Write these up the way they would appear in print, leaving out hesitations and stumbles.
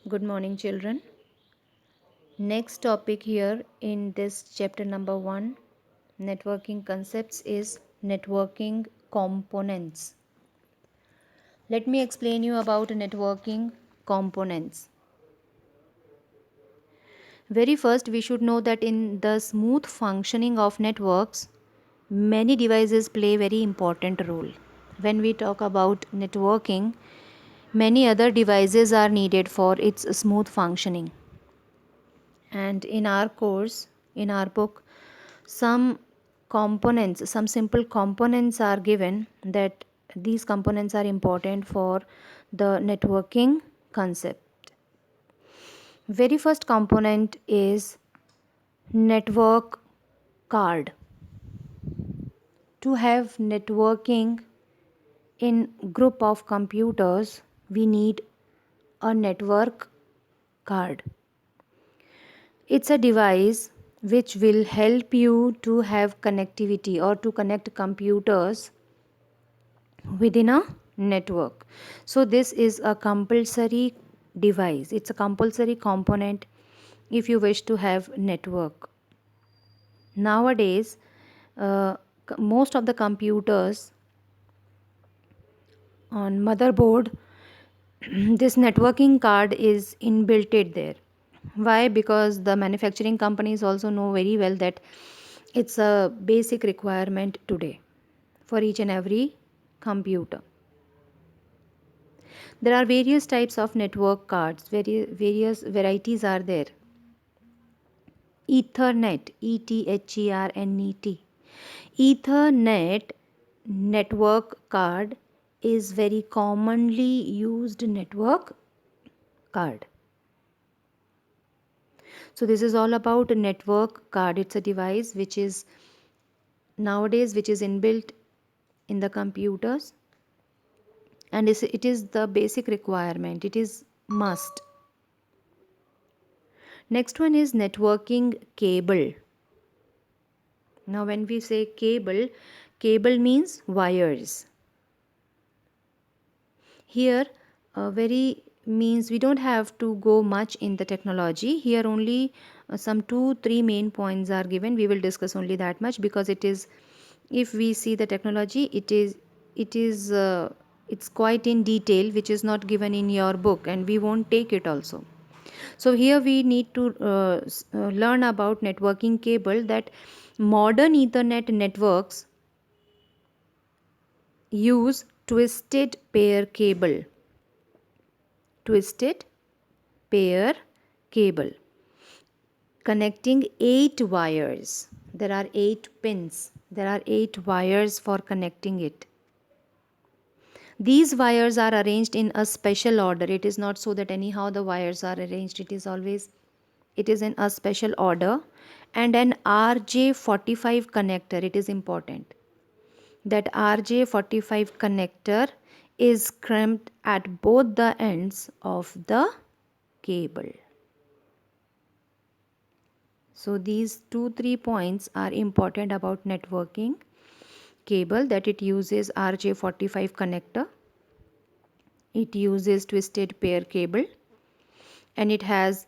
Good morning, children. Next topic here in this chapter number 1, networking concepts, is networking components. Let me explain you about networking components. Very first, we should know that in the smooth functioning of networks, many devices play a very important role. When we talk about networking, many other devices are needed for its smooth functioning. And in our course, in our book, some some simple components are given, that these components are important for the networking concept. Very first component is network card. To have networking in group of computers, we need a network card. It's a device which will help you to have connectivity or to connect computers within a network. So this is a compulsory device. It's a compulsory component if you wish to have network. Nowadays, most of the computers on motherboard, this networking card is inbuilt it there. Why? Because the manufacturing companies also know very well that it's a basic requirement today for each and every computer. There are various types of network cards, various varieties are there. Ethernet, ETHERNET. Ethernet network card is very commonly used network card. So this is all about a network card. It's a device which is nowadays which is inbuilt in the computers, and it is the basic requirement. It is must. Next one is networking cable. Now when we say cable, cable means wires. Here very means we don't have to go much in the technology. Here only some 2-3 main points are given. We will discuss only that much, because it is, if we see the technology, it's quite in detail, which is not given in your book, and we won't take it also. So here we need to learn about networking cable, that modern Ethernet networks use twisted pair cable. Twisted pair cable connecting 8 wires. There are 8 pins. There are 8 wires for connecting it. These wires are arranged in a special order. It is not so that anyhow the wires are arranged. It is in a special order. And an RJ45 connector, it is important that RJ45 connector is crimped at both the ends of the cable. So these 2-3 points are important about networking cable, that it uses RJ45 connector, it uses twisted pair cable, and it has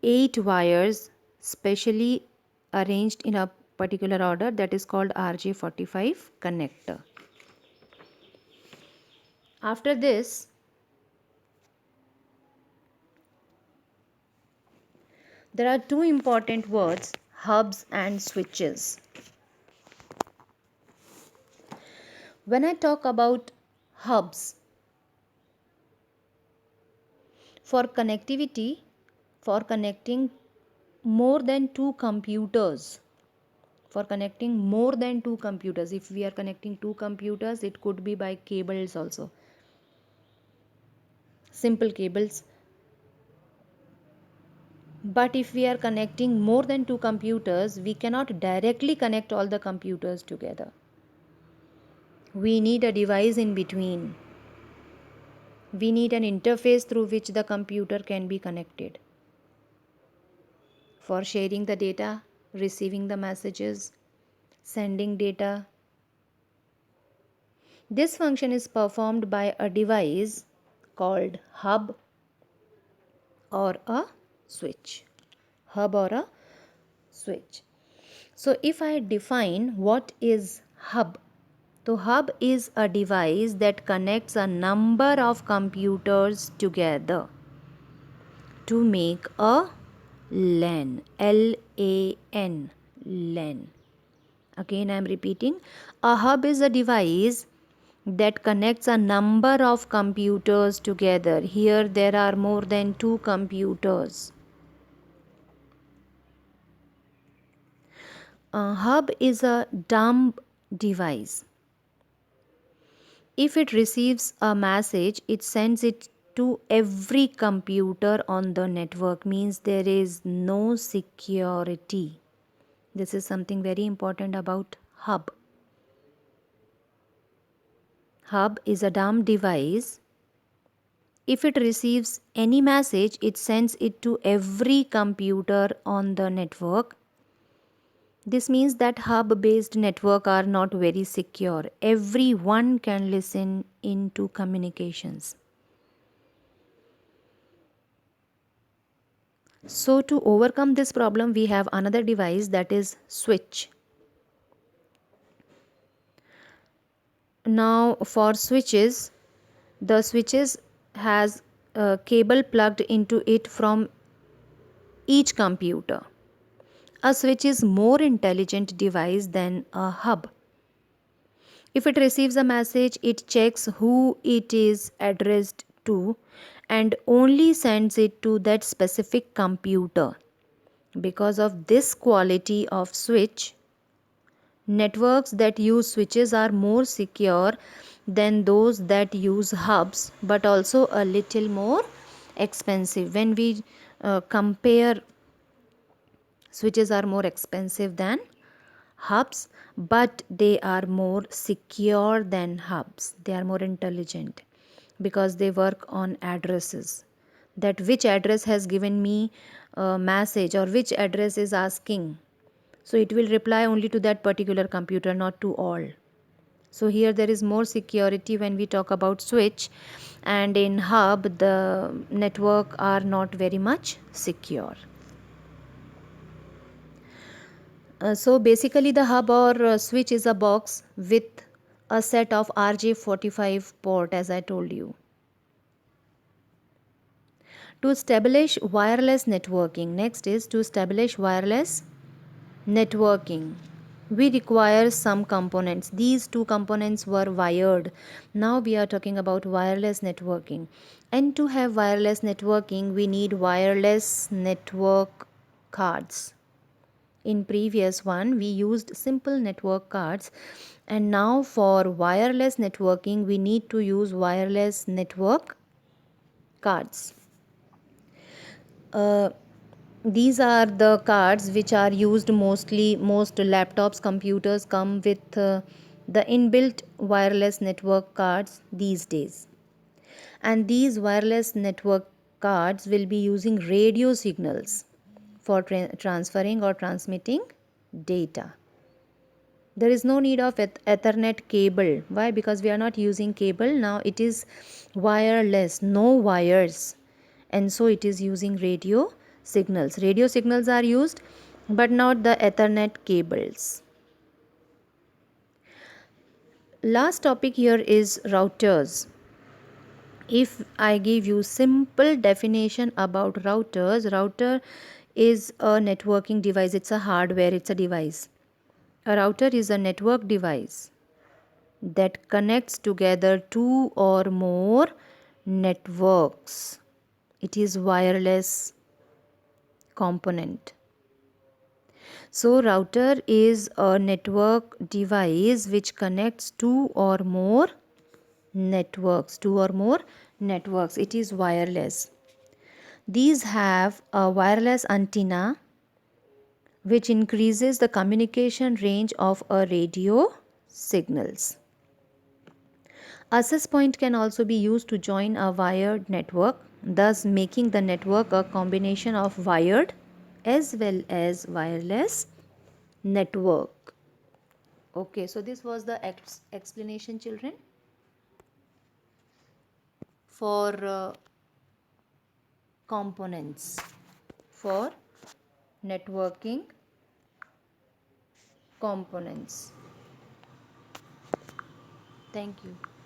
8 wires specially arranged in a particular order, that is called RJ45 connector. After this, there are two important words, hubs and switches. When I talk about hubs, for connectivity, for connecting more than two computers, if we are connecting two computers, it could be by cables also, simple cables. But if we are connecting more than two computers, we cannot directly connect all the computers together. We need a device in between. We need an interface through which the computer can be connected for sharing the data, receiving the messages, sending data. This function is performed by a device called hub or a switch. Hub or a switch. So if I define what is hub, so hub is a device that connects a number of computers together to make a LAN. LAN. LAN. Again, I am repeating. A hub is a device that connects a number of computers together. Here, there are more than 2 computers. A hub is a dumb device. If it receives a message, it sends it to every computer on the network, means there is no security. This is something very important about hub. Hub is a dumb device. If it receives any message, it sends it to every computer on the network. This means that hub-based networks are not very secure. Everyone can listen into communications. So to overcome this problem, we have another device, that is switch. Now for switches, the switches has a cable plugged into it from each computer. A switch is more intelligent device than a hub. If it receives a message, it checks who it is addressed to and only sends it to that specific computer. Because of this quality of switch, networks that use switches are more secure than those that use hubs, but also a little more expensive. When we compare, switches are more expensive than hubs, but they are more secure than hubs. They are more intelligent because they work on addresses, that which address has given me a message or which address is asking, so it will reply only to that particular computer, not to all. So here there is more security when we talk about switch, and in hub the network are not very much secure. So basically the hub or switch is a box with a set of RJ45 port, as I told you. To establish wireless networking, next is to establish wireless networking, we require some components. These two components were wired. Now we are talking about wireless networking. And to have wireless networking, we need wireless network cards. In previous one, we used simple network cards, and now for wireless networking, we need to use wireless network cards. These are the cards which are used mostly. Most laptops, computers come with the inbuilt wireless network cards these days. And these wireless network cards will be using radio signals for transferring or transmitting data. There is no need of Ethernet cable. Why? Because we are not using cable. Now it is wireless, no wires. And so it is using radio signals. Radio signals are used, but not the Ethernet cables. Last topic here is routers. If I give you simple definition about routers, router is a networking device. It's a hardware, it's a device. A router is a network device that connects together two or more networks. It is wireless component. So router is a network device which connects two or more networks. It is wireless. These have a wireless antenna which increases the communication range of a radio signals. Access point can also be used to join a wired network, thus making the network a combination of wired as well as wireless network. Okay, so this was the explanation, children, for components for networking components. Thank you.